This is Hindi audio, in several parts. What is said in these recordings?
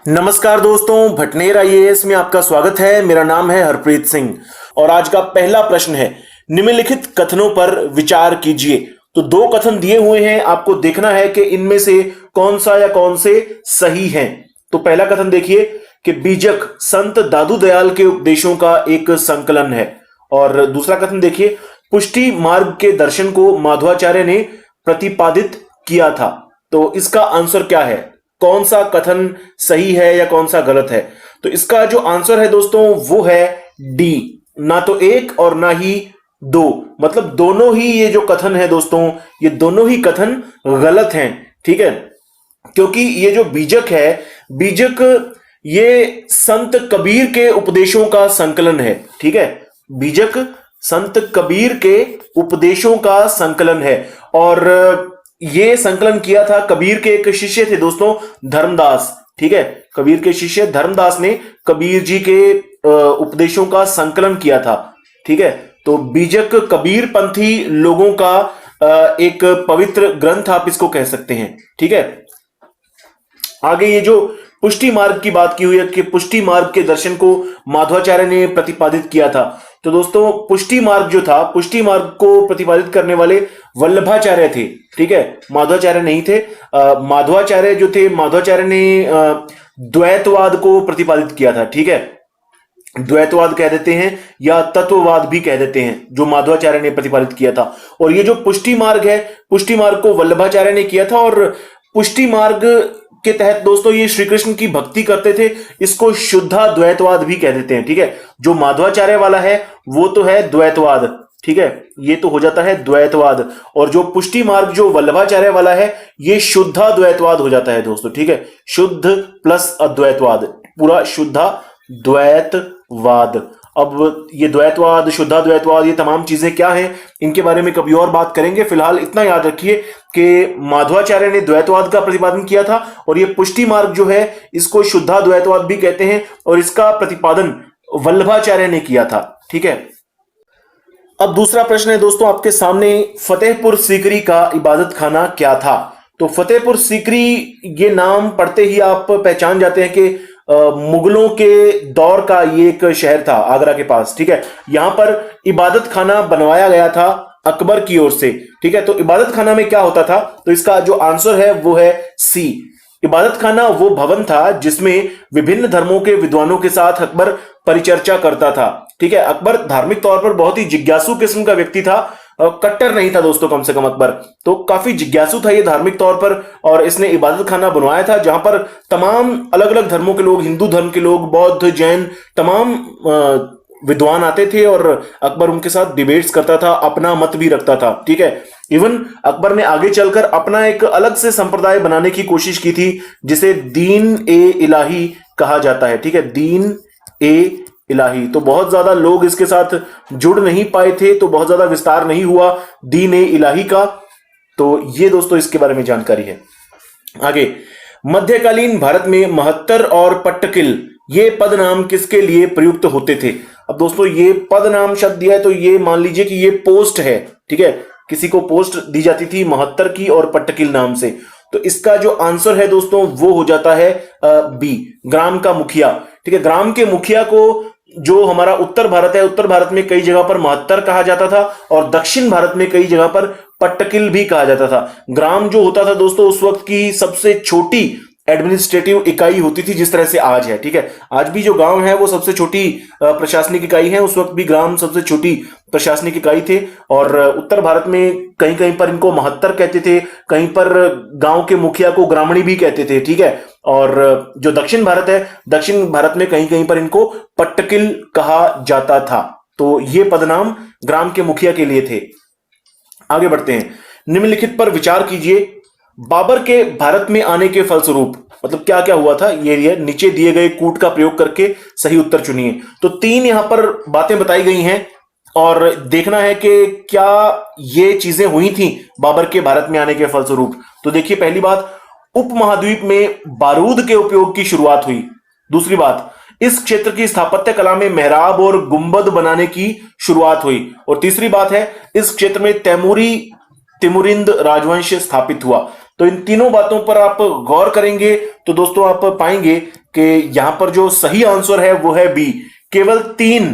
नमस्कार दोस्तों, भटनेर आईएएस में आपका स्वागत है। मेरा नाम है हरप्रीत सिंह और आज का पहला प्रश्न है, निम्नलिखित कथनों पर विचार कीजिए। तो दो कथन दिए हुए हैं, आपको देखना है कि इनमें से कौन सा या कौन से सही हैं। तो पहला कथन देखिए कि बीजक संत दादू दयाल के उपदेशों का एक संकलन है। और दूसरा कथन देखिए, पुष्टि मार्ग के दर्शन को माधवाचार्य ने प्रतिपादित किया था। तो इसका आंसर क्या है, कौन सा कथन सही है या कौन सा गलत है? तो इसका जो आंसर है दोस्तों वो है डी, ना तो एक और ना ही दो। मतलब दोनों ही ये जो कथन है दोस्तों, ये दोनों ही कथन गलत हैं। ठीक है, क्योंकि ये जो बीजक है, बीजक ये संत कबीर के उपदेशों का संकलन है। ठीक है, बीजक संत कबीर के उपदेशों का संकलन है और ये संकलन किया था कबीर के एक शिष्य थे दोस्तों, धर्मदास। ठीक है, कबीर के शिष्य धर्मदास ने कबीर जी के उपदेशों का संकलन किया था। ठीक है, तो बीजक कबीर पंथी लोगों का एक पवित्र ग्रंथ आप इसको कह सकते हैं। ठीक है, आगे ये जो पुष्टि मार्ग की बात की हुई है कि पुष्टि मार्ग के दर्शन को माधवाचार्य ने प्रतिपादित किया था। तो दोस्तों पुष्टि मार्ग जो था, पुष्टि मार्ग को प्रतिपादित करने वाले वल्लभाचार्य थे। ठीक है, माधवाचार्य नहीं थे। माधवाचार्य जो थे, माधवाचार्य ने द्वैतवाद को प्रतिपादित किया था। ठीक है, द्वैतवाद कह देते हैं या तत्ववाद भी कह देते हैं, जो माधवाचार्य ने प्रतिपादित किया था। और ये जो पुष्टि मार्ग है, पुष्टि मार्ग को वल्लभाचार्य ने किया था। और पुष्टि मार्ग के तहत दोस्तों ये श्री कृष्ण की भक्ति करते थे। इसको शुद्धा द्वैतवाद भी कह देते हैं। ठीक है, जो माधवाचार्य वाला है वो तो है द्वैतवाद। ठीक है, ये तो हो जाता है द्वैतवाद। और जो पुष्टि मार्ग जो वल्लभाचार्य वाला है, ये शुद्धा द्वैतवाद हो जाता है दोस्तों। ठीक है, शुद्ध प्लस अद्वैतवाद, पूरा शुद्धा द्वैतवाद। अब ये द्वैतवाद, शुद्धा द्वैतवाद, ये तमाम चीजें क्या हैं, इनके बारे में कभी और बात करेंगे। फिलहाल इतना याद रखिए कि माधवाचार्य ने द्वैतवाद का प्रतिपादन किया था और ये पुष्टि मार्ग जो है इसको शुद्धा द्वैतवाद भी कहते हैं और इसका प्रतिपादन वल्लभाचार्य ने किया था। ठीक है, अब दूसरा प्रश्न है दोस्तों आपके सामने, फतेहपुर सीकरी का इबादत खाना क्या था? तो फतेहपुर सीकरी, ये नाम पढ़ते ही आप पहचान जाते हैं कि मुगलों के दौर का ये एक शहर था आगरा के पास। ठीक है, यहां पर इबादत खाना बनवाया गया था अकबर की ओर से। ठीक है, तो इबादत खाना में क्या होता था? तो इसका जो आंसर है वो है सी। इबादत खाना वो भवन था जिसमें विभिन्न धर्मों के विद्वानों के साथ अकबर परिचर्चा करता था। ठीक है, अकबर धार्मिक तौर पर बहुत ही जिज्ञासु किस्म का व्यक्ति था, कट्टर नहीं था दोस्तों, कम से कम अकबर तो काफी जिज्ञासु था ये धार्मिक तौर पर। और इसने इबादत खाना बनवाया था जहां पर तमाम अलग अलग धर्मों के लोग, हिंदू धर्म के लोग, बौद्ध, जैन, तमाम विद्वान आते थे और अकबर उनके साथ डिबेट्स करता था, अपना मत भी रखता था। ठीक है, इवन अकबर ने आगे चलकर अपना एक अलग से संप्रदाय बनाने की कोशिश की थी जिसे दीन ए इलाही कहा जाता है। ठीक है, दीन ए इलाही। तो बहुत ज्यादा लोग इसके साथ जुड़ नहीं पाए थे, तो बहुत ज्यादा विस्तार नहीं हुआ दीन ए इलाही का। तो ये दोस्तों इसके बारे में जानकारी है। आगे, मध्यकालीन भारत में महत्तर और पट्टकिल ये पद नाम किसके लिए प्रयुक्त होते थे? अब दोस्तों ये पद नाम शब्द दिया है तो ये मान लीजिए कि ये पोस्ट है। ठीक है, किसी को पोस्ट दी जाती थी महत्तर की और पट्टकिल नाम से। तो इसका जो आंसर है दोस्तों वो हो जाता है बी, ग्राम का मुखिया। ठीक है, ग्राम के मुखिया को, जो हमारा उत्तर भारत है, उत्तर भारत में कई जगह पर महत्तर कहा जाता था और दक्षिण भारत में कई जगह पर पट्टकिल भी कहा जाता था। ग्राम जो होता था दोस्तों उस वक्त की सबसे छोटी एडमिनिस्ट्रेटिव इकाई होती थी, जिस तरह से आज है। ठीक है, आज भी जो गांव है वो सबसे छोटी प्रशासनिक इकाई है, उस वक्त भी ग्राम सबसे छोटी प्रशासनिक इकाई थे। और उत्तर भारत में कहीं कहीं पर इनको महत्तर कहते थे, कहीं पर गांव के मुखिया को ग्रामणी भी कहते थे। ठीक है, और जो दक्षिण भारत है, दक्षिण भारत में कहीं कहीं पर इनको पट्टकिल कहा जाता था। तो ये पदनाम ग्राम के मुखिया के लिए थे। आगे बढ़ते हैं, निम्नलिखित पर विचार कीजिए। बाबर के भारत में आने के फलस्वरूप मतलब क्या क्या हुआ था, ये नीचे दिए गए कूट का प्रयोग करके सही उत्तर चुनिए। तो तीन यहां पर बातें बताई गई हैं और देखना है कि क्या ये चीजें हुई थी बाबर के भारत में आने के फलस्वरूप। तो देखिए, पहली बात, उपमहाद्वीप में बारूद के उपयोग की शुरुआत हुई। दूसरी बात, इस क्षेत्र की स्थापत्य कला में मेहराब और गुंबद बनाने की शुरुआत हुई। और तीसरी बात है, इस क्षेत्र में तिमुरिंद राजवंश स्थापित हुआ। तो इन तीनों बातों पर आप गौर करेंगे तो दोस्तों आप पाएंगे कि यहां पर जो सही आंसर है वो है बी, केवल तीन।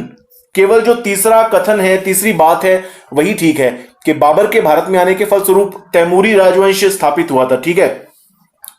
केवल जो तीसरा कथन है, तीसरी बात है, वही ठीक है कि बाबर के भारत में आने के फलस्वरूप तैमूरी राजवंश स्थापित हुआ था। ठीक है,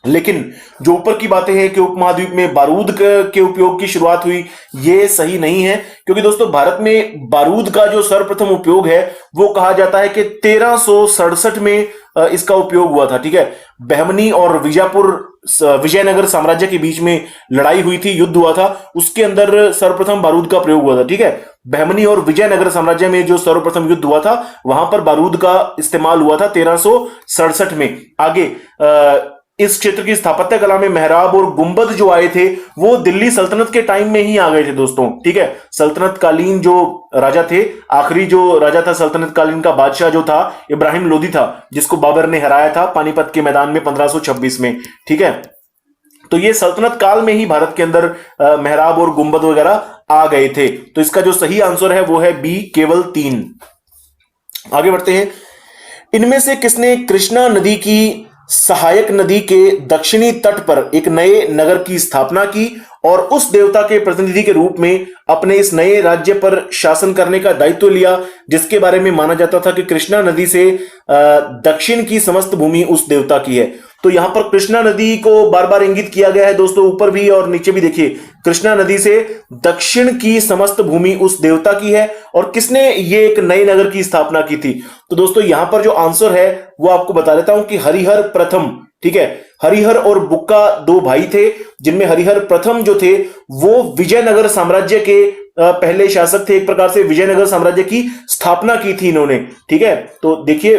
लेकिन जो ऊपर की बातें हैं कि उपमहाद्वीप में बारूद के उपयोग की शुरुआत हुई, ये सही नहीं है, क्योंकि दोस्तों भारत में बारूद का जो सर्वप्रथम उपयोग है वो कहा जाता है कि 1367 में इसका उपयोग हुआ था। ठीक है, बहमनी और विजयनगर साम्राज्य के बीच में लड़ाई हुई थी, युद्ध हुआ था, उसके अंदर सर्वप्रथम बारूद का प्रयोग हुआ था। ठीक है, बहमनी और विजयनगर साम्राज्य में जो सर्वप्रथम युद्ध हुआ था वहां पर बारूद का इस्तेमाल हुआ था 1367 में। आगे इस क्षेत्र की स्थापत्य कला में मेहराब और गुंबद जो आए थे वो दिल्ली सल्तनत के टाइम में ही आ गए थे दोस्तों। ठीक है, सल्तनत कालीन जो राजा थे, आखिरी जो राजा था सल्तनत कालीन का बादशाह जो था इब्राहिम लोदी था, जिसको बाबर ने हराया था पानीपत के मैदान में 1526 में। ठीक है, तो ये सल्तनत काल में ही भारत के अंदर मेहराब और गुंबद वगैरह आ गए थे। तो इसका जो सही आंसर है वो है बी, केवल 3। आगे बढ़ते हैं। इनमें से किसने कृष्णा नदी की सहायक नदी के दक्षिणी तट पर एक नए नगर की स्थापना की और उस देवता के प्रतिनिधि के रूप में अपने इस नए राज्य पर शासन करने का दायित्व लिया, जिसके बारे में माना जाता था कि कृष्णा नदी से दक्षिण की समस्त भूमि उस देवता की है। तो यहां पर कृष्णा नदी को बार बार इंगित किया गया है दोस्तों, ऊपर भी और नीचे भी देखिए, कृष्णा नदी से दक्षिण की समस्त भूमि उस देवता की है। और किसने ये एक नए नगर की स्थापना की थी? तो दोस्तों यहां पर जो आंसर है वो आपको बता देता हूं कि हरिहर प्रथम। ठीक है, हरिहर और बुक्का दो भाई थे, जिनमें हरिहर प्रथम जो थे वो विजयनगर साम्राज्य के पहले शासक थे। एक प्रकार से विजयनगर साम्राज्य की स्थापना की थी इन्होंने। ठीक है, तो देखिए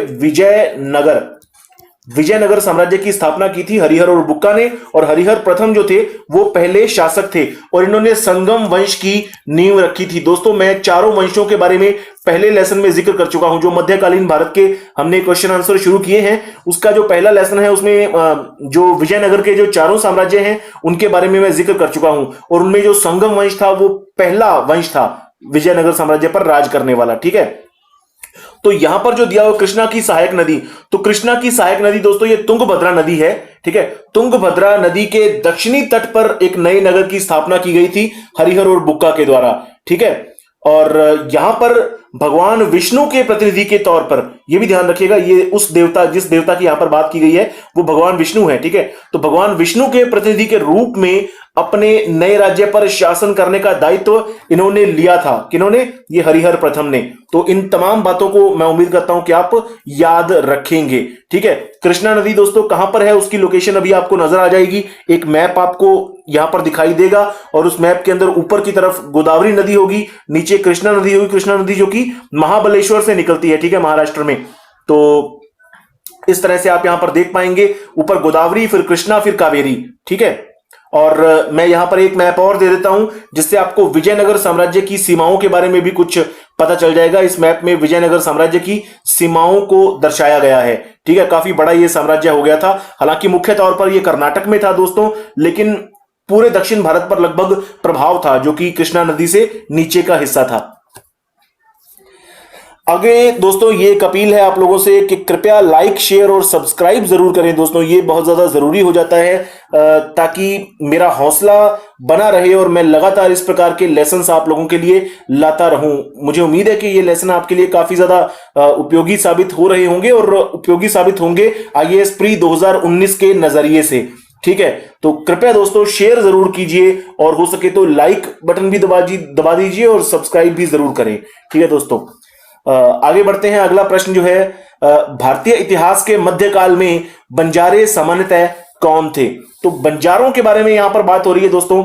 विजयनगर साम्राज्य की स्थापना की थी हरिहर और बुक्का ने, और हरिहर प्रथम जो थे वो पहले शासक थे और इन्होंने संगम वंश की नींव रखी थी। दोस्तों मैं चारों वंशों के बारे में पहले लेसन में जिक्र कर चुका हूं, जो मध्यकालीन भारत के हमने क्वेश्चन आंसर शुरू किए हैं उसका जो पहला लेसन है उसमें जो विजयनगर के जो चारों साम्राज्य हैं उनके बारे में मैं जिक्र कर चुका हूं, और उनमें जो संगम वंश था वो पहला वंश था विजयनगर साम्राज्य पर राज करने वाला। ठीक है, तो यहां पर जो दिया हुआ कृष्णा की सहायक नदी, तो कृष्णा की सहायक नदी दोस्तों ये तुंगभद्रा नदी है। ठीक है, तुंगभद्रा नदी के दक्षिणी तट पर एक नए नगर की स्थापना की गई थी हरिहर और बुक्का के द्वारा। ठीक है, और यहां पर भगवान विष्णु के प्रतिनिधि के तौर पर, यह भी ध्यान रखिएगा, ये उस देवता जिस देवता की यहां पर बात की गई है वो भगवान विष्णु है। ठीक है, तो भगवान विष्णु के प्रतिनिधि के रूप में अपने नए राज्य पर शासन करने का दायित्व इन्होंने लिया था। किन्होंने? ये हरिहर प्रथम ने। तो इन तमाम बातों को मैं उम्मीद करता हूं कि आप याद रखेंगे। ठीक है, कृष्णा नदी दोस्तों कहां पर है उसकी लोकेशन अभी आपको नजर आ जाएगी, एक मैप आपको यहां पर दिखाई देगा, और उस मैप के अंदर ऊपर की तरफ गोदावरी नदी होगी, नीचे कृष्णा नदी होगी, कृष्णा नदी जो कि महाबलेश्वर से निकलती है। ठीक है, महाराष्ट्र में। तो इस तरह से आप यहां पर देख पाएंगे, ऊपर गोदावरी, फिर कृष्णा, फिर कावेरी। ठीक है, और मैं यहां पर एक मैप और दे देता हूं जिससे आपको विजयनगर साम्राज्य की सीमाओं के बारे में भी कुछ पता चल जाएगा। इस मैप में विजयनगर साम्राज्य की सीमाओं को दर्शाया गया है। ठीक है, काफी बड़ा ये साम्राज्य हो गया था, हालांकि मुख्य तौर पर यह कर्नाटक में था दोस्तों, लेकिन पूरे दक्षिण भारत पर लगभग प्रभाव था, जो कि कृष्णा नदी से नीचे का हिस्सा था। आगे दोस्तों ये एक अपील है आप लोगों से कि कृपया लाइक, शेयर और सब्सक्राइब जरूर करें दोस्तों, ये बहुत ज्यादा जरूरी हो जाता है ताकि मेरा हौसला बना रहे और मैं लगातार इस प्रकार के लेसन्स आप लोगों के लिए लाता रहूं। मुझे उम्मीद है कि ये लेसन आपके लिए काफी ज्यादा उपयोगी साबित हो रहे होंगे और उपयोगी साबित होंगे आईएएस प्री 2019 के नजरिए से। ठीक है, तो कृपया दोस्तों शेयर जरूर कीजिए और हो सके तो लाइक बटन भी दबा दीजिए और सब्सक्राइब भी जरूर करें। ठीक है दोस्तों, आगे बढ़ते हैं। अगला प्रश्न जो है, भारतीय इतिहास के मध्यकाल में बंजारे सामान्यतः कौन थे? तो बंजारों के बारे में यहां पर बात हो रही है दोस्तों।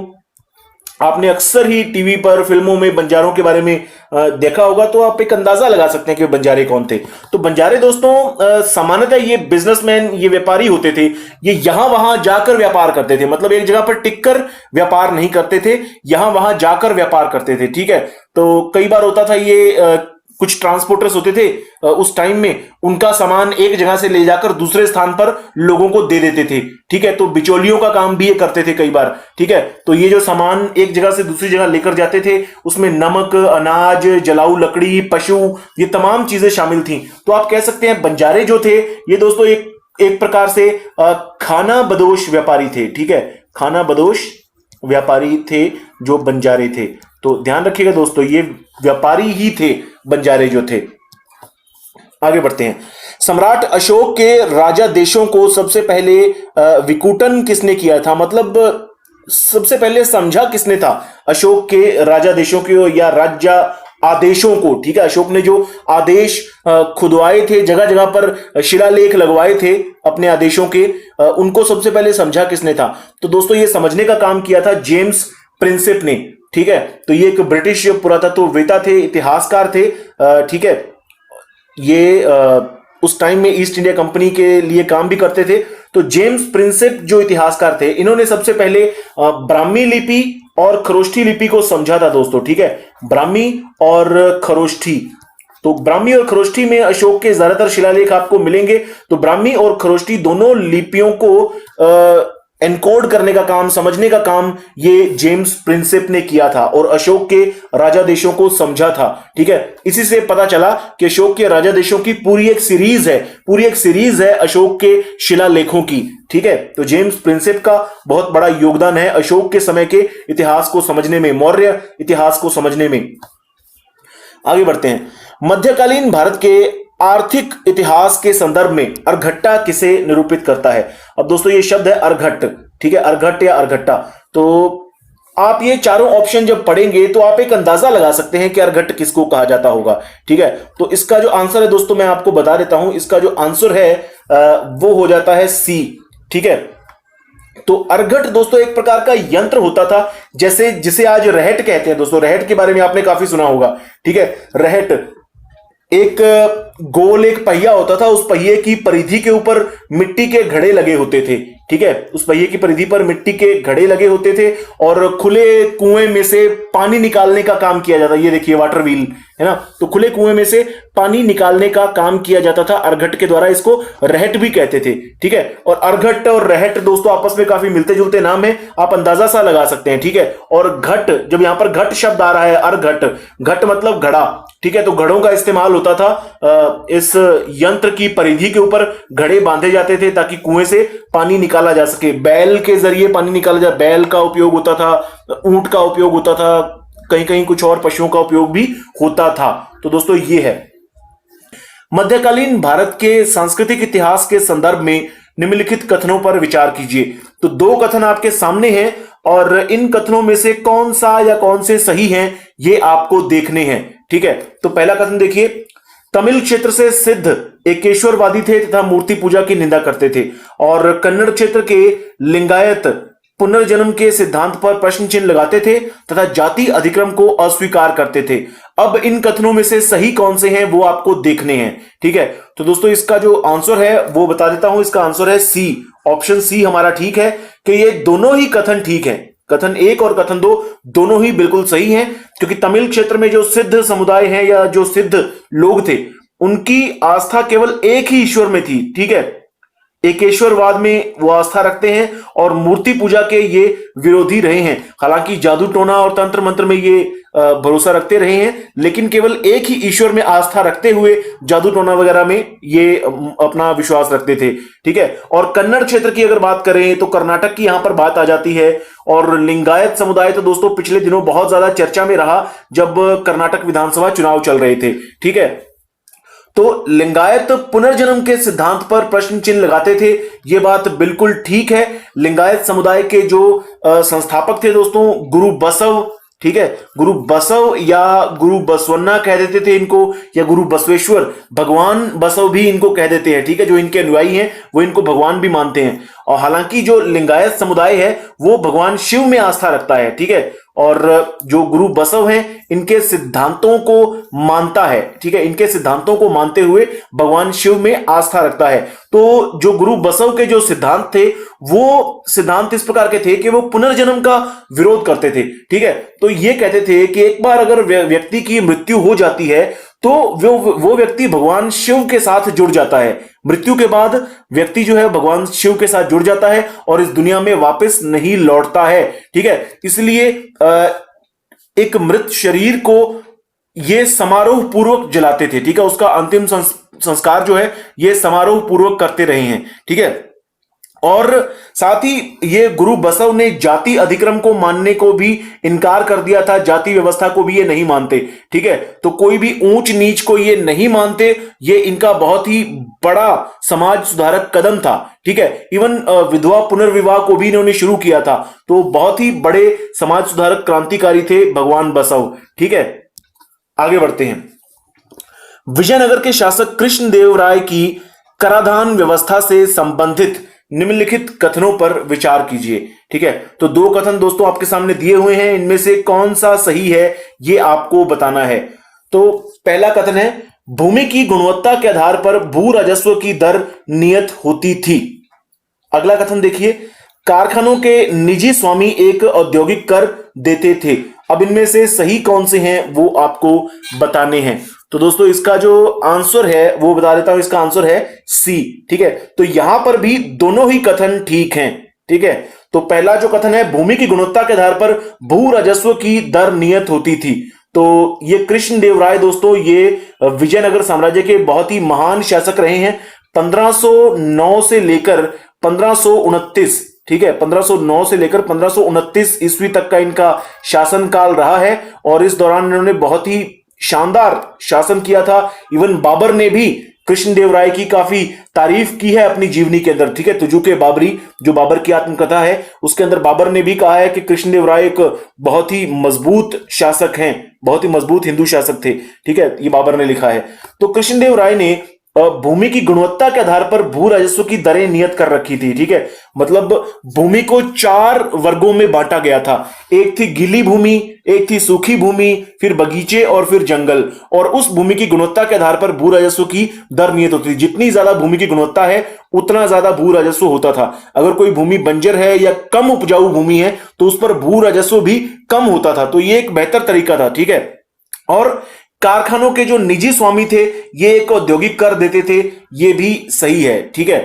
आपने अक्सर ही टीवी पर, फिल्मों में बंजारों के बारे में देखा होगा, तो आप एक अंदाजा लगा सकते हैं कि बंजारे कौन थे। तो बंजारे दोस्तों सामान्यतः ये बिजनेसमैन, ये व्यापारी होते थे। ये यहां वहां जाकर व्यापार करते थे, मतलब एक जगह पर टिककर व्यापार नहीं करते थे, यहां वहां जाकर व्यापार करते थे। ठीक है, तो कई बार होता था ये कुछ ट्रांसपोर्टर्स होते थे उस टाइम में, उनका सामान एक जगह से ले जाकर दूसरे स्थान पर लोगों को दे देते थे। ठीक है, तो बिचौलियों का काम भी ये करते थे कई बार। ठीक है, तो ये जो सामान एक जगह से दूसरी जगह लेकर जाते थे उसमें नमक, अनाज, जलाऊ लकड़ी, पशु, ये तमाम चीजें शामिल थी। तो आप कह सकते हैं बंजारे जो थे ये दोस्तों एक एक प्रकार से खाना बदोश व्यापारी थे, ठीक है, खाना बदोश व्यापारी थे जो बंजारे थे। तो ध्यान रखिएगा दोस्तों, ये व्यापारी ही थे बंजारे जो थे। आगे बढ़ते हैं। सम्राट अशोक के राजा देशों को सबसे पहले विकूटन किसने किया था, मतलब सबसे पहले समझा किसने था अशोक के राजा देशों को या राज्य आदेशों को, ठीक है। अशोक ने जो आदेश खुदवाए थे, जगह जगह पर शिलालेख लगवाए थे अपने आदेशों के, उनको सबसे पहले समझा किसने था। तो दोस्तों ये समझने का काम किया था जेम्स प्रिंसेप ने, ठीक है। तो ये एक ब्रिटिश पुरातत्ववेता थे, इतिहासकार थे, ठीक है। ये उस टाइम में ईस्ट इंडिया कंपनी के लिए काम भी करते थे। तो जेम्स प्रिंसेप जो इतिहासकार थे, इन्होंने सबसे पहले ब्राह्मी लिपि और खरोष्ठी लिपि को समझा था दोस्तों, ठीक है, ब्राह्मी और खरोष्ठी। तो ब्राह्मी और खरोष्ठी में अशोक के ज्यादातर शिलालेख आपको मिलेंगे। तो ब्राह्मी और खरोष्ठी दोनों लिपियों को एनकोड करने का काम, समझने का काम ये जेम्स प्रिंसेप ने किया था और अशोक के राजा देशों को समझा था, ठीक है। इसी से पता चला कि अशोक के राजा देशों की पूरी एक सीरीज है अशोक के शिलालेखों की, ठीक है। तो जेम्स प्रिंसेप का बहुत बड़ा योगदान है अशोक के समय के इतिहास को समझने में, मौर्य इतिहास को समझने में। आगे बढ़ते हैं। मध्यकालीन भारत के आर्थिक इतिहास के संदर्भ में अर्घट्टा किसे निरूपित करता है। अब दोस्तों ये शब्द है अर्घट, ठीक है, अर्घट या अर्घट्टा। तो आप ये चारों ऑप्शन जब पढ़ेंगे तो आप एक अंदाजा लगा सकते हैं कि अर्घट किसको कहा जाता होगा, ठीक है। तो इसका जो आंसर है दोस्तों मैं आपको बता देता हूं, इसका जो आंसर है वो हो जाता है सी, ठीक है। तो अर्घट दोस्तों एक प्रकार का यंत्र होता था, जैसे जिसे आज रहट कहते हैं दोस्तों। रहट के बारे में आपने काफी सुना होगा, ठीक है। रहट एक गोल एक पहिया होता था, उस पहिए की परिधि के ऊपर मिट्टी के घड़े लगे होते थे, ठीक है। उस पहिए की परिधि पर मिट्टी के घड़े लगे होते थे और खुले कुएं में से पानी निकालने का काम किया जाता। ये देखिए वाटर व्हील है ना, तो खुले कुएं में से पानी निकालने का काम किया जाता था अर्घट के द्वारा। इसको रहट भी कहते थे, ठीक है। और अर्घट और रहट दोस्तों आपस में काफी मिलते जुलते नाम है, आप अंदाजा सा लगा सकते हैं, ठीक है। और घट, जब यहां पर घट शब्द आ रहा है, अर्घट, घट मतलब घड़ा, ठीक है। तो घड़ों का इस्तेमाल होता था, इस यंत्र की परिधि के ऊपर घड़े बांधे जाते थे ताकि कुएं से पानी निकाला जा सके। बैल के जरिए पानी निकाला जा, बैल का उपयोग होता था, ऊंट का उपयोग होता था, कहीं कहीं कुछ और पशुओं का उपयोग भी होता था। तो दोस्तों ये है। मध्यकालीन भारत के सांस्कृतिक इतिहास के संदर्भ में निम्नलिखित कथनों पर विचार कीजिए। तो दो कथन आपके सामने हैं और इन कथनों में से कौन सा या कौन से सही हैं ये आपको देखने हैं, ठीक है। तो पहला कथन देखिए, तमिल क्षेत्र से सिद्ध एकेश्वरवादी थे तथा मूर्ति पूजा की निंदा करते थे और कन्नड़ क्षेत्र के लिंगायत पुनर्जन्म के सिद्धांत पर प्रश्न चिन्ह लगाते थे तथा जाति अधिक्रम को अस्वीकार करते थे। अब इन कथनों में से सही कौन से हैं वो आपको देखने हैं, ठीक है। तो दोस्तों इसका जो आंसर है वो बता देता हूं, इसका आंसर है सी, ऑप्शन सी हमारा ठीक है कि ये दोनों ही कथन ठीक है। कथन एक और कथन दो दोनों ही बिल्कुल सही हैं, क्योंकि तमिल क्षेत्र में जो सिद्ध समुदाय है या जो सिद्ध लोग थे उनकी आस्था केवल एक ही ईश्वर में थी, ठीक है। एकेश्वरवाद में वो आस्था रखते हैं और मूर्ति पूजा के ये विरोधी रहे हैं। हालांकि जादू टोना और तंत्र मंत्र में ये भरोसा रखते रहे हैं, लेकिन केवल एक ही ईश्वर में आस्था रखते हुए जादू टोना वगैरह में ये अपना विश्वास रखते थे, ठीक है। और कन्नड़ क्षेत्र की अगर बात करें तो कर्नाटक की यहां पर बात आ जाती है। और लिंगायत समुदाय तो दोस्तों पिछले दिनों बहुत ज्यादा चर्चा में रहा जब कर्नाटक विधानसभा चुनाव चल रहे थे, ठीक है। तो लिंगायत पुनर्जन्म के सिद्धांत पर प्रश्न चिन्ह लगाते थे, यह बात बिल्कुल ठीक है। लिंगायत समुदाय के जो संस्थापक थे दोस्तों गुरु बसव, ठीक है, गुरु बसव या गुरु बसवन्ना कह देते थे इनको, या गुरु बसवेश्वर, भगवान बसव भी इनको कह देते हैं, ठीक है। जो इनके अनुयायी हैं वो इनको भगवान भी मानते हैं। और हालांकि जो लिंगायत समुदाय है वो भगवान शिव में आस्था रखता है, ठीक है। और जो गुरु बसव हैं इनके सिद्धांतों को मानता है, ठीक है, इनके सिद्धांतों को मानते हुए भगवान शिव में आस्था रखता है। तो जो गुरु बसव के जो सिद्धांत थे वो सिद्धांत इस प्रकार के थे कि वो पुनर्जन्म का विरोध करते थे, ठीक है। तो ये कहते थे कि एक बार अगर व्यक्ति की मृत्यु हो जाती है तो वो व्यक्ति भगवान शिव के साथ जुड़ जाता है। मृत्यु के बाद व्यक्ति जो है भगवान शिव के साथ जुड़ जाता है और इस दुनिया में वापस नहीं लौटता है, ठीक है। इसलिए एक मृत शरीर को ये समारोह पूर्वक जलाते थे, ठीक है। उसका अंतिम संस्कार जो है ये समारोह पूर्वक करते रहे हैं। ठीक है, और साथ ही ये गुरु बसव ने जाति अधिक्रम को मानने को भी इनकार कर दिया था, जाति व्यवस्था को भी ये नहीं मानते। ठीक है, तो कोई भी ऊंच नीच को ये नहीं मानते, ये इनका बहुत ही बड़ा समाज सुधारक कदम था। ठीक है, इवन विधवा पुनर्विवाह को भी इन्होंने शुरू किया था। तो बहुत ही बड़े समाज सुधारक क्रांतिकारी थे भगवान बसव। ठीक है, आगे बढ़ते हैं। विजयनगर के शासक कृष्णदेव राय की कराधान व्यवस्था से संबंधित निम्नलिखित कथनों पर विचार कीजिए। ठीक है, तो दो कथन दोस्तों आपके सामने दिए हुए हैं, इनमें से कौन सा सही है ये आपको बताना है। तो पहला कथन है, भूमि की गुणवत्ता के आधार पर भू राजस्व की दर नियत होती थी। अगला कथन देखिए, कारखानों के निजी स्वामी एक औद्योगिक कर देते थे। अब इनमें से सही कौन से हैं वो आपको बताने हैं। तो दोस्तों इसका जो आंसर है वो बता देता हूं, इसका आंसर है सी। ठीक है, तो यहां पर भी दोनों ही कथन ठीक हैं। ठीक है, तो पहला जो कथन है, भूमि की गुणवत्ता के आधार पर भू राजस्व की दर नियत होती थी, तो ये कृष्णदेव राय दोस्तों ये विजयनगर साम्राज्य के बहुत ही महान शासक रहे हैं। 1509 से लेकर 1529, ठीक है, 1509 से लेकर 1529 ईस्वी तक का इनका शासनकाल रहा है, और इस दौरान इन्होंने बहुत ही शानदार शासन किया था। इवन बाबर ने भी कृष्णदेव राय की काफी तारीफ की है अपनी जीवनी के अंदर। ठीक है, तुजुके बाबरी जो बाबर की आत्मकथा है उसके अंदर बाबर ने भी कहा है कि कृष्णदेव राय एक बहुत ही मजबूत शासक हैं, बहुत ही मजबूत हिंदू शासक थे। ठीक है, ये बाबर ने लिखा है। तो कृष्णदेव राय ने भूमि की गुणवत्ता के आधार पर भू राजस्व की दरें नियत कर रखी थी। ठीक है, मतलब भूमि को 4 वर्गों में बांटा गया था। एक थी गीली भूमि, एक थी सूखी भूमि, फिर बगीचे और फिर जंगल, और उस भूमि की गुणवत्ता के आधार पर भू राजस्व की दर नियत होती थी। जितनी ज्यादा भूमि की गुणवत्ता है उतना ज्यादा भू राजस्व होता था। अगर कोई भूमि बंजर है या कम उपजाऊ भूमि है तो उस पर भू राजस्व भी कम होता था। तो ये एक बेहतर तरीका था। ठीक है, और कारखानों के जो निजी स्वामी थे ये एक औद्योगिक कर देते थे, ये भी सही है। ठीक है,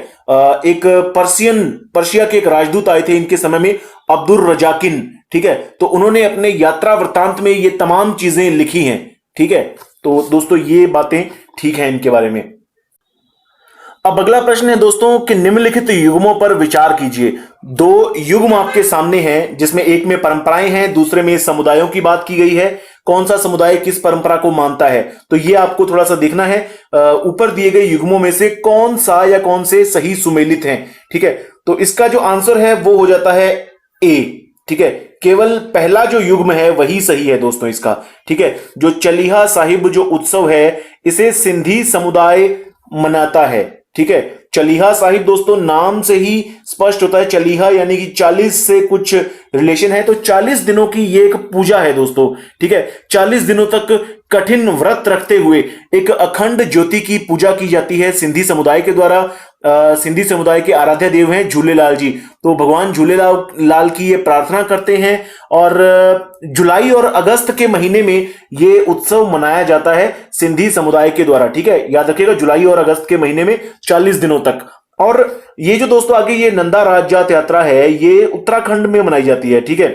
एक पर्शिया के एक राजदूत आए थे इनके समय में, अब्दुल रजाकिन। ठीक है, तो उन्होंने अपने यात्रा वृत्तांत में ये तमाम चीजें लिखी हैं। ठीक है, तो दोस्तों ये बातें ठीक हैं इनके बारे में। अब अगला प्रश्न है दोस्तों कि निम्नलिखित युग्मों पर विचार कीजिए। 2 युग्म आपके सामने हैं, जिसमें एक में परंपराएं हैं, दूसरे में समुदायों की बात की गई है। कौन सा समुदाय किस परंपरा को मानता है, तो ये आपको थोड़ा सा देखना है। ऊपर दिए गए युग्मों में से कौन सा या कौन से सही सुमेलित हैं। ठीक है, तो इसका जो आंसर है वो हो जाता है ए। ठीक है, केवल पहला जो युग्म है वही सही है दोस्तों इसका। ठीक है, जो चलीहा साहिब जो उत्सव है इसे सिंधी समुदाय मनाता है। ठीक है, चलीहा साहिब दोस्तों नाम से ही स्पष्ट होता है, चलीहा यानी कि 40 से कुछ रिलेशन है। तो 40 दिनों की ये एक पूजा है दोस्तों। ठीक है, 40 दिनों तक कठिन व्रत रखते हुए एक अखंड ज्योति की पूजा की जाती है सिंधी समुदाय के द्वारा। सिंधी समुदाय के आराध्य देव हैं झूलेलाल जी, तो भगवान झूलेलाल की ये प्रार्थना करते हैं, और जुलाई और अगस्त के महीने में ये उत्सव मनाया जाता है सिंधी समुदाय के द्वारा। ठीक है, याद रखिएगा, जुलाई और अगस्त के महीने में 40 दिनों तक। और ये जो दोस्तों आगे ये नंदा राज जात यात्रा है ये उत्तराखंड में मनाई जाती है। ठीक है,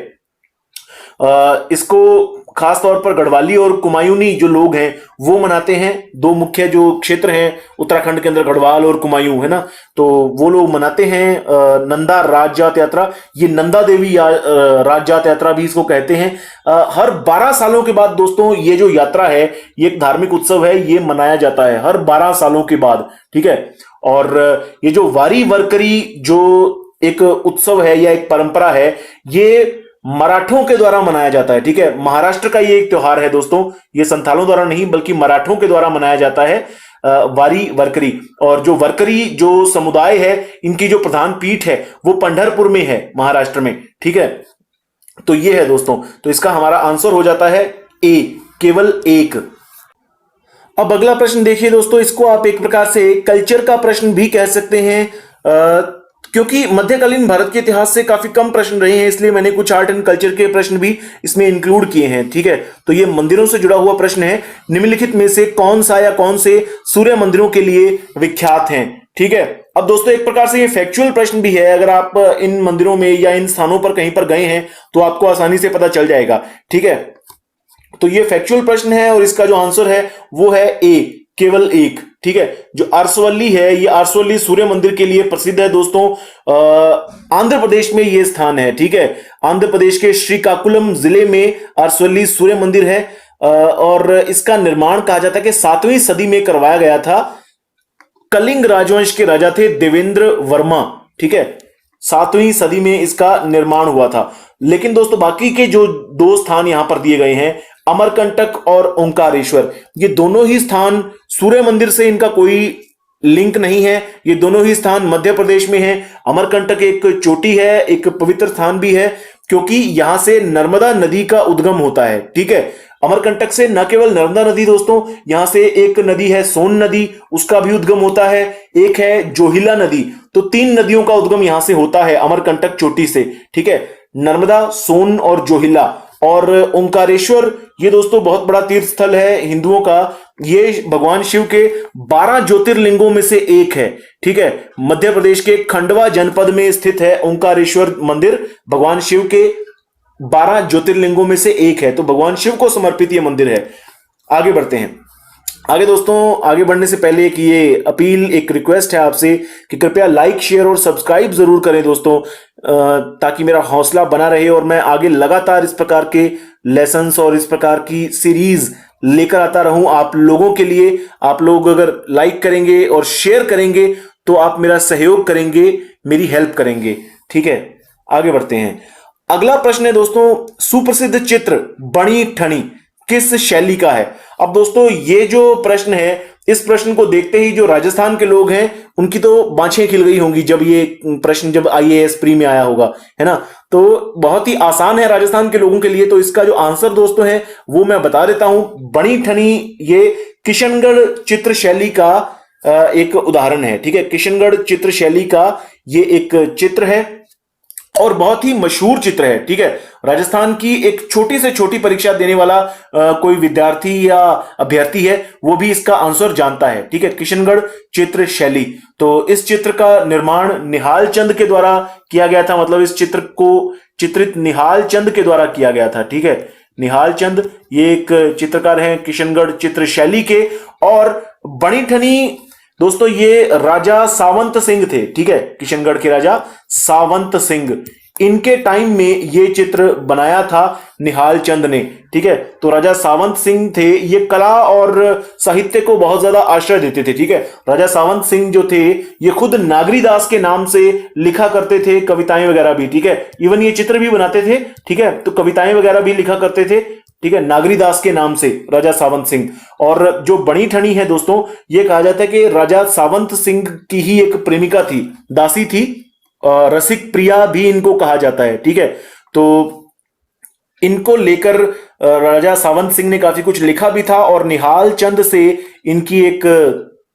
इसको खास तौर पर गढ़वाली और कुमायूनी जो लोग हैं वो मनाते हैं। 2 मुख्य जो क्षेत्र हैं उत्तराखंड के अंदर, गढ़वाल और कुमायूं, है ना, तो वो लोग मनाते हैं नंदा राज जात यात्रा। ये नंदा देवी राज जात यात्रा भी इसको कहते हैं। हर 12 सालों के बाद दोस्तों ये जो यात्रा है ये एक धार्मिक उत्सव है, ये मनाया जाता है हर 12 सालों के बाद। ठीक है, और ये जो वारी वरकरी जो एक उत्सव है या एक परंपरा है ये मराठों के द्वारा मनाया जाता है। ठीक है, महाराष्ट्र का ये एक त्योहार है दोस्तों, ये संथालों द्वारा नहीं बल्कि मराठों के द्वारा मनाया जाता है वारी वरकरी। और जो वरकरी जो समुदाय है इनकी जो प्रधान पीठ है वो पंढरपुर में है, महाराष्ट्र में। ठीक है, तो ये है दोस्तों, तो इसका हमारा आंसर हो जाता है ए, केवल 1। अब अगला प्रश्न देखिए दोस्तों, इसको आप एक प्रकार से कल्चर का प्रश्न भी कह सकते हैं, क्योंकि मध्यकालीन भारत के इतिहास से काफी कम प्रश्न रहे हैं, इसलिए मैंने कुछ आर्ट एंड कल्चर के प्रश्न भी इसमें इंक्लूड किए हैं। ठीक है, तो ये मंदिरों से जुड़ा हुआ प्रश्न है। निम्नलिखित में से कौन सा या कौन से सूर्य मंदिरों के लिए विख्यात हैं। ठीक है, अब दोस्तों एक प्रकार से ये फैक्चुअल प्रश्न भी है, अगर आप इन मंदिरों में या इन स्थानों पर कहीं पर गए हैं तो आपको आसानी से पता चल जाएगा। ठीक है, तो ये फैक्चुअल प्रश्न है और इसका जो आंसर है वो है ए, केवल एक। ठीक है, जो अरसवल्ली है, ये अरसवल्ली सूर्य मंदिर के लिए प्रसिद्ध है दोस्तों। आंध्र प्रदेश में ये स्थान है। ठीक है, आंध्र प्रदेश के श्रीकाकुलम जिले में अरसवल्ली सूर्य मंदिर है। और इसका निर्माण कहा जाता है कि 7वीं सदी में करवाया गया था। कलिंग राजवंश के राजा थे देवेंद्र वर्मा। ठीक है, 7वीं सदी में इसका निर्माण हुआ था। लेकिन दोस्तों बाकी के जो दो स्थान यहां पर दिए गए हैं, अमरकंटक और ओंकारेश्वर, ये दोनों ही स्थान सूर्य मंदिर से इनका कोई लिंक नहीं है। ये दोनों ही स्थान मध्य प्रदेश में है। अमरकंटक एक चोटी है, एक पवित्र स्थान भी है, क्योंकि यहां से नर्मदा नदी का उद्गम होता है। ठीक है, अमरकंटक से न केवल नर्मदा नदी दोस्तों, यहां से एक नदी है सोन नदी, उसका भी उद्गम होता है। एक है जोहिला नदी। तो 3 नदियों का उद्गम यहां से होता है अमरकंटक चोटी से। ठीक है, नर्मदा, सोन और जोहिला। और ओंकारेश्वर ये दोस्तों बहुत बड़ा तीर्थ स्थल है हिंदुओं का। ये भगवान शिव के 12 ज्योतिर्लिंगों में से एक है। ठीक है, मध्य प्रदेश के खंडवा जनपद में स्थित है ओंकारेश्वर मंदिर। भगवान शिव के 12 ज्योतिर्लिंगों में से एक है, तो भगवान शिव को समर्पित ये मंदिर है। आगे बढ़ते हैं। आगे दोस्तों, आगे बढ़ने से पहले एक ये अपील, एक रिक्वेस्ट है आपसे कि कृपया लाइक, शेयर और सब्सक्राइब जरूर करें दोस्तों, ताकि मेरा हौसला बना रहे और मैं आगे लगातार इस प्रकार के लेसन्स और इस प्रकार की सीरीज लेकर आता रहूं आप लोगों के लिए। आप लोग अगर लाइक करेंगे और शेयर करेंगे तो आप मेरा सहयोग करेंगे, मेरी हेल्प करेंगे। ठीक है, आगे बढ़ते हैं। अगला प्रश्न है दोस्तों, सुप्रसिद्ध चित्र बणी ठनी किस शैली का है? अब दोस्तों ये जो प्रश्न है, इस प्रश्न को देखते ही जो राजस्थान के लोग हैं उनकी तो बाँछें खिल गई होंगी जब ये प्रश्न जब आईएएस प्री में आया होगा, है ना। तो बहुत ही आसान है राजस्थान के लोगों के लिए। तो इसका जो आंसर दोस्तों है वो मैं बता देता हूं। बणी ठनी ये किशनगढ़ चित्र शैली का एक उदाहरण है। ठीक है, किशनगढ़ चित्र शैली का ये एक चित्र है और बहुत ही मशहूर चित्र है। ठीक है, राजस्थान की एक छोटी से छोटी परीक्षा देने वाला कोई विद्यार्थी या अभ्यर्थी है वो भी इसका आंसर जानता है। ठीक है, किशनगढ़ चित्र शैली। तो इस चित्र का निर्माण निहाल चंद के द्वारा किया गया था। मतलब इस चित्र को चित्रित निहाल चंद के द्वारा किया गया था। ठीक है, निहाल चंद ये एक चित्रकार हैं किशनगढ़ चित्र शैली के। और बणी ठनी दोस्तों ये राजा सावंत सिंह थे। ठीक है, किशनगढ़ के राजा सावंत सिंह, इनके टाइम में ये चित्र बनाया था निहाल चंद ने। ठीक है, तो राजा सावंत सिंह थे, ये कला और साहित्य को बहुत ज्यादा आश्रय देते थे। ठीक है, राजा सावंत सिंह जो थे ये खुद नागरीदास के नाम से लिखा करते थे, कविताएं वगैरह भी। ठीक है, इवन ये चित्र भी बनाते थे। ठीक है, तो कविताएं वगैरह भी लिखा करते थे। ठीक है, नागरीदास के नाम से राजा सावंत सिंह। और जो बणी ठनी है दोस्तों, ये कहा जाता है कि राजा सावंत सिंह की ही एक प्रेमिका थी, दासी थी, रसिक प्रिया भी इनको कहा जाता है। ठीक है, तो इनको लेकर राजा सावंत सिंह ने काफी कुछ लिखा भी था और निहाल चंद से इनकी एक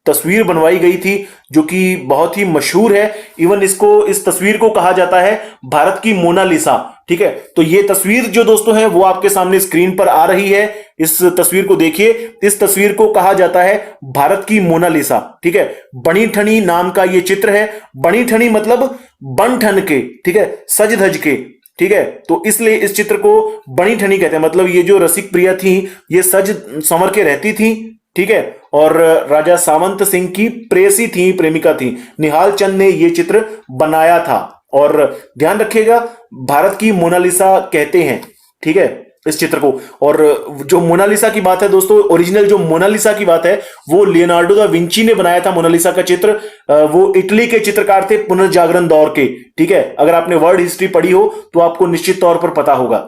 तस्वीर बनवाई गई थी जो कि बहुत ही मशहूर है। इवन इस तस्वीर को कहा जाता है भारत की मोनालिसा। ठीक है, तो ये तस्वीर जो दोस्तों है वो आपके सामने स्क्रीन पर आ रही है। इस तस्वीर को देखिए, इस तस्वीर को कहा जाता है भारत की मोनालिसा। ठीक है, बणी ठनी नाम का ये चित्र है। बणी ठनी मतलब बन ठन के, ठीक है, सज धज के। ठीक है, तो इसलिए इस चित्र को बणी ठनी कहते हैं। मतलब ये जो रसिक प्रिया थी ये सज संवर के रहती थी। ठीक है, और राजा सावंत सिंह की प्रेयसी थी, प्रेमिका थी। निहाल चंद ने यह चित्र बनाया था और ध्यान रखिएगा भारत की मोनालिसा कहते हैं। ठीक है, इस चित्र को। और जो मोनालिसा की बात है दोस्तों, ओरिजिनल जो मोनालिसा की बात है वो लियोनार्डो दा विंची ने बनाया था। मोनालिसा का चित्र वो इटली के चित्रकार थे पुनर्जागरण दौर के। ठीक है, अगर आपने वर्ल्ड हिस्ट्री पढ़ी हो तो आपको निश्चित तौर पर पता होगा।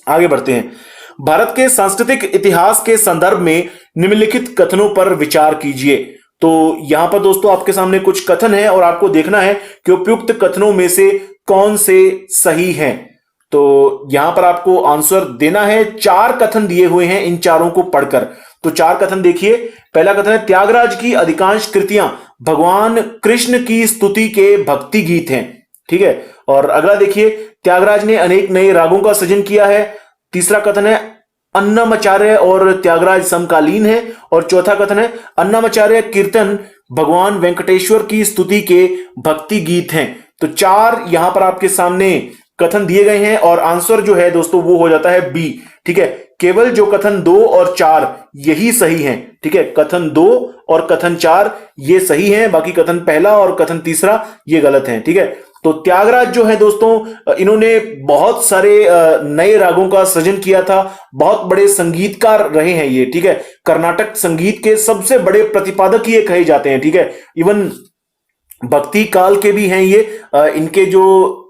आगे बढ़ते हैं। भारत के सांस्कृतिक इतिहास के संदर्भ में निम्नलिखित कथनों पर विचार कीजिए। तो यहां पर दोस्तों आपके सामने कुछ कथन है और आपको देखना है कि उपयुक्त कथनों में से कौन से सही हैं। तो यहां पर आपको आंसर देना है। 4 कथन दिए हुए हैं, इन चारों को पढ़कर। तो 4 कथन देखिए। पहला कथन है त्यागराज की अधिकांश कृतियां भगवान कृष्ण की स्तुति के भक्ति गीत हैं। ठीक है, और अगला देखिए, त्यागराज ने अनेक नए रागों का सृजन किया है। तीसरा कथन है अन्नमाचार्य और त्यागराज समकालीन है। और चौथा कथन है अन्नमाचार्य कीर्तन भगवान वेंकटेश्वर की स्तुति के भक्ति गीत हैं। तो 4 यहां पर आपके सामने कथन दिए गए हैं और आंसर जो है दोस्तों वो हो जाता है बी। ठीक है, केवल जो कथन 2 और 4 यही सही हैं। ठीक है, कथन 2 और कथन 4 ये सही हैं, बाकी कथन पहला और कथन तीसरा ये गलत हैं। ठीक है, तो त्यागराज जो है दोस्तों, इन्होंने बहुत सारे नए रागों का सृजन किया था, बहुत बड़े संगीतकार रहे हैं ये। ठीक है, कर्नाटक संगीत के सबसे बड़े प्रतिपादक ये कहे जाते हैं। ठीक है, इवन भक्ति काल के भी हैं ये। इनके जो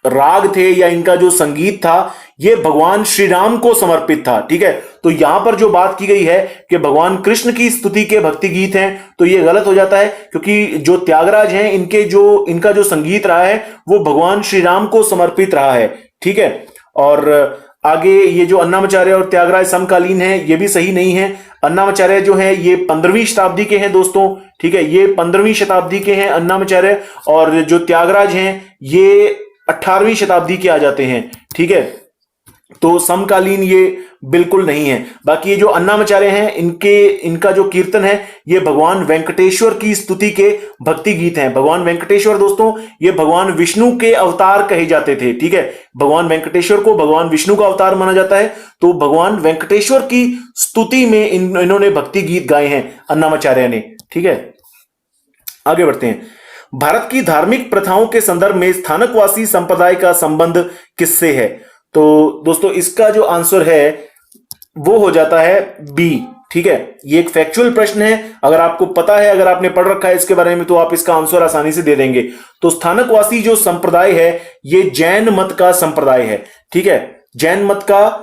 राग थे या इनका जो संगीत था ये भगवान श्री राम को समर्पित था। ठीक है, तो यहां पर जो बात की गई है कि भगवान कृष्ण की स्तुति के भक्ति गीत हैं, तो ये गलत हो जाता है, क्योंकि जो त्यागराज हैं इनका जो संगीत रहा है वो भगवान श्री राम को समर्पित रहा है। ठीक है, और आगे ये जो अन्नामाचार्य और त्यागराज समकालीन है ये भी सही नहीं है। अन्नामाचार्य जो है ये 15वीं शताब्दी के हैं दोस्तों। ठीक है, ये 15वीं शताब्दी के हैं अन्नामाचार्य, और जो त्यागराज हैं ये 18वीं शताब्दी के आ जाते हैं। ठीक है, तो समकालीन ये बिल्कुल नहीं है। बाकी ये जो अन्नामाचार्य हैं इनका जो कीर्तन है ये भगवान वेंकटेश्वर की स्तुति के भक्ति गीत हैं। भगवान वेंकटेश्वर दोस्तों ये भगवान विष्णु के अवतार कहे जाते थे। ठीक है, भगवान वेंकटेश्वर को भगवान विष्णु का अवतार माना जाता है, तो भगवान वेंकटेश्वर की स्तुति में इन्होंने भक्ति गीत गाए हैं अन्नामाचार्य ने। ठीक है, आगे बढ़ते हैं। भारत की धार्मिक प्रथाओं के संदर्भ में स्थानकवासी संप्रदाय का संबंध किससे है? तो दोस्तों इसका जो आंसर है वो हो जाता है बी। ठीक है, ये एक फैक्चुअल प्रश्न है, अगर आपको पता है, अगर आपने पढ़ रखा है इसके बारे में, तो आप इसका आंसर आसानी से दे देंगे। तो स्थानकवासी जो संप्रदाय है ये जैन मत का संप्रदाय है। ठीक है, जैन मत का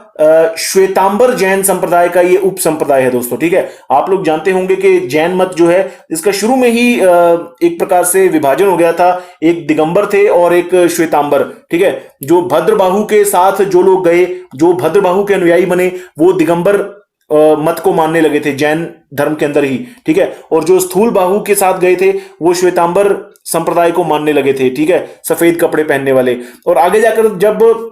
श्वेतांबर जैन संप्रदाय का ये उप संप्रदाय है दोस्तों। ठीक है, आप लोग जानते होंगे कि जैन मत जो है इसका शुरू में ही एक प्रकार से विभाजन हो गया था, एक दिगंबर थे और एक श्वेतांबर। ठीक है, जो भद्रबाहु के साथ जो लोग गए, जो भद्रबाहु के अनुयायी बने, वो दिगंबर मत को मानने लगे थे जैन धर्म के अंदर ही। ठीक है, और जो स्थूल बाहु के साथ गए थे वो श्वेतांबर संप्रदाय को मानने लगे थे। ठीक है, सफेद कपड़े पहनने वाले। और आगे जाकर जब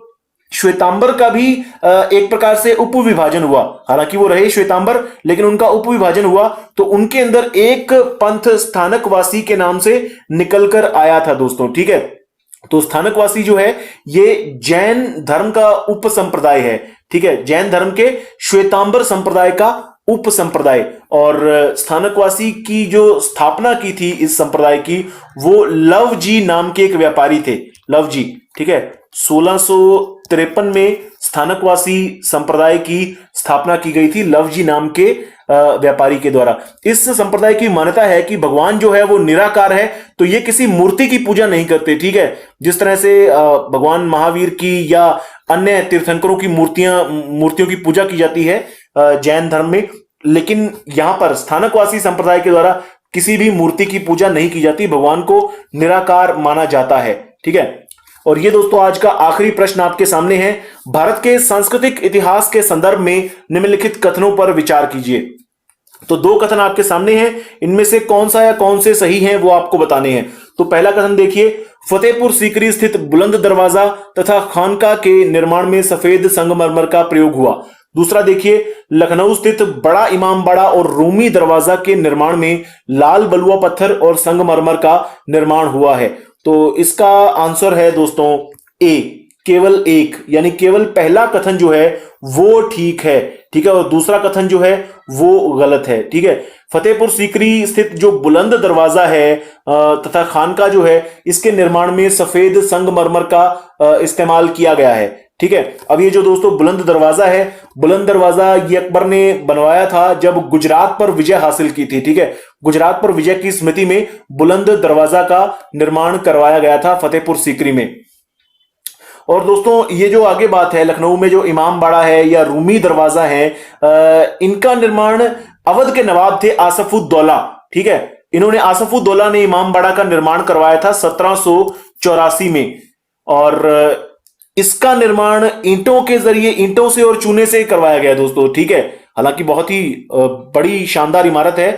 श्वेतांबर का भी एक प्रकार से उप विभाजन हुआ, हालांकि वो रहे श्वेतांबर लेकिन उनका उप विभाजन हुआ, तो उनके अंदर एक पंथ स्थानकवासी के नाम से निकलकर आया था दोस्तों। ठीक है, तो स्थानकवासी जो है ये जैन धर्म का उप संप्रदाय है। ठीक है, जैन धर्म के श्वेतांबर संप्रदाय का उप संप्रदाय। और स्थानकवासी की जो स्थापना की थी इस संप्रदाय की, वो लव जी नाम के एक व्यापारी थे, लव जी। ठीक है, 1653 में स्थानकवासी संप्रदाय की स्थापना की गई थी लव जी नाम के व्यापारी के द्वारा। इस संप्रदाय की मान्यता है कि भगवान जो है वो निराकार है, तो ये किसी मूर्ति की पूजा नहीं करते। ठीक है, जिस तरह से भगवान महावीर की या अन्य तीर्थंकरों की मूर्तियों की पूजा की जाती है जैन धर्म में, लेकिन यहां पर स्थानकवासी संप्रदाय के द्वारा किसी भी मूर्ति की पूजा नहीं की जाती, भगवान को निराकार माना जाता है। ठीक है, और ये दोस्तों आज का आखिरी प्रश्न आपके सामने है। भारत के सांस्कृतिक इतिहास के संदर्भ में निम्नलिखित कथनों पर विचार कीजिए। तो 2 कथन आपके सामने हैं, इनमें से कौन सा या कौन से सही हैं वो आपको बताने हैं। तो पहला कथन देखिए, फतेहपुर सीकरी स्थित बुलंद दरवाजा तथा खानका के निर्माण में सफेद संगमरमर का प्रयोग हुआ। दूसरा देखिए, लखनऊ स्थित बड़ा इमामबाड़ा और रूमी दरवाजा के निर्माण में लाल बलुआ पत्थर और संगमरमर का निर्माण हुआ है। तो इसका आंसर है दोस्तों ए, केवल एक, यानी केवल पहला कथन जो है वो ठीक है। ठीक है, और दूसरा कथन जो है वो गलत है। ठीक है, फतेहपुर सीकरी स्थित जो बुलंद दरवाजा है तथा खानका जो है, इसके निर्माण में सफेद संगमरमर का इस्तेमाल किया गया है। ठीक है, अब ये जो दोस्तों बुलंद दरवाजा है, बुलंद दरवाजा ये अकबर ने बनवाया था जब गुजरात पर विजय हासिल की थी। ठीक है, गुजरात पर विजय की स्मृति में बुलंद दरवाजा का निर्माण करवाया गया था फतेहपुर सीकरी में। और दोस्तों ये जो आगे बात है, लखनऊ में जो इमामबाड़ा है या रूमी दरवाजा है, इनका निर्माण अवध के नवाब थे आसफुद्दौला। ठीक है, इन्होंने आसफुद्दौला ने इमामबाड़ा का निर्माण करवाया था 1784 में, और इसका निर्माण ईंटों के जरिए, ईंटों से और चूने से करवाया गया दोस्तों। ठीक है, हालांकि बहुत ही बड़ी शानदार इमारत है,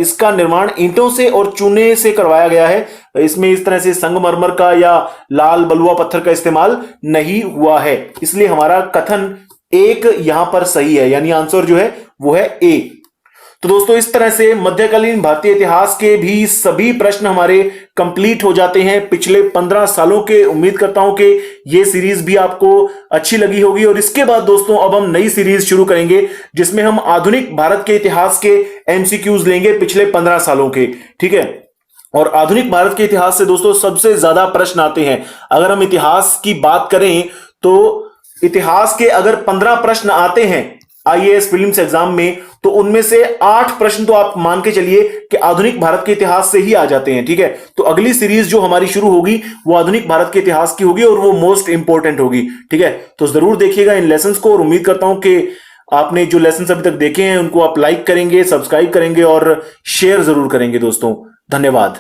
इसका निर्माण ईंटों से और चूने से करवाया गया है। इसमें इस तरह से संगमरमर का या लाल बलुआ पत्थर का इस्तेमाल नहीं हुआ है, इसलिए हमारा कथन एक यहां पर सही है, यानी आंसर जो है वो है ए। तो दोस्तों इस तरह से मध्यकालीन भारतीय इतिहास के भी सभी प्रश्न हमारे कंप्लीट हो जाते हैं पिछले 15 सालों के। उम्मीद करता हूं कि ये सीरीज भी आपको अच्छी लगी होगी। और इसके बाद दोस्तों अब हम नई सीरीज शुरू करेंगे जिसमें हम आधुनिक भारत के इतिहास के एमसीक्यूज लेंगे पिछले 15 सालों के। ठीक है। और आधुनिक भारत के इतिहास से दोस्तों सबसे ज्यादा प्रश्न आते हैं। अगर हम इतिहास की बात करें तो इतिहास के अगर 15 प्रश्न आते हैं आईएएस प्रीलिम्स एग्जाम में, तो उनमें से 8 प्रश्न तो आप मान के चलिए कि आधुनिक भारत के इतिहास से ही आ जाते हैं। ठीक है। तो अगली सीरीज जो हमारी शुरू होगी वो आधुनिक भारत के इतिहास की होगी और वो मोस्ट इंपॉर्टेंट होगी। ठीक है। तो जरूर देखिएगा इन लेसन्स को और उम्मीद करता हूं कि आपने जो लेसन्स अभी तक देखे हैं उनको आप लाइक करेंगे, सब्सक्राइब करेंगे और शेयर जरूर करेंगे दोस्तों। धन्यवाद।